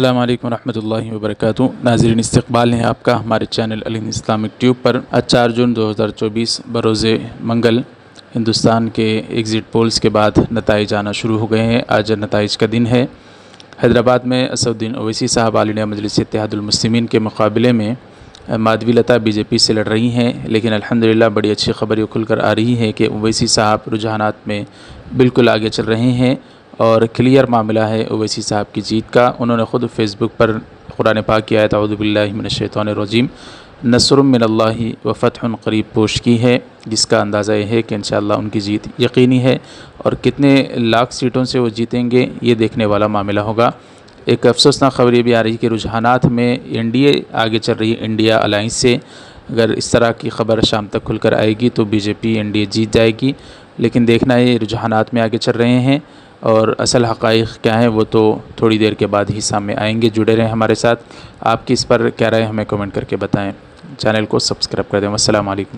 अस्सलामु अलैकुम रहमतुल्लाहि व बरकातुहू। नाज़रीन, इस्तक़बाल है आपका हमारे चैनल अल हिंद इस्लामिक ट्यूब पर। आज 4 जून 2024 बरोज़े मंगल हिंदुस्तान के एग्ज़िट पोल्स के बाद नताइज आना शुरू हो गए हैं। आज नताइज का दिन है। हैदराबाद में असदुद्दीन ओवैसी साहब आलिया मजलिस इत्तेहादुल मुस्लिमीन के मुकाबले में माधवी लता बीजेपी से लड़ रही हैं, लेकिन अल्हम्दुलिल्लाह बड़ी अच्छी खबर ये खुलकर आ रही है कि ओवैसी साहब रुझानात में बिल्कुल आगे चल रहे हैं और क्लियर मामला है ओवैसी साहब की जीत का। उन्होंने ख़ुद फेसबुक पर कुरान पाक की आयत औज़ु बिल्लाहि मिनश शैतानिर रजीम नस्रुम मिनल्लाहि व फ़त्हुन क़रीब पोस्ट की है, जिसका अंदाज़ा ये है कि इंशाअल्लाह उनकी जीत यकीनी है और कितने लाख सीटों से वो जीतेंगे ये देखने वाला मामला होगा। एक अफसोसनाक खबर ये भी आ रही है कि रुझानात में एनडीए आगे चल रही है इंडिया अलाइंस से। अगर इस तरह की खबर शाम तक खुलकर आएगी तो बीजेपी एनडीए जीत जाएगी, लेकिन देखना है रुझानात में आगे चल रहे हैं और असल हक़ाइक़ क्या है वो तो थोड़ी देर के बाद ही सामने आएंगे। जुड़े रहें हमारे साथ। आपकी इस पर क्या राय हमें कमेंट करके बताएं। चैनल को सब्सक्राइब कर दें। अस्सलामु अलैकुम।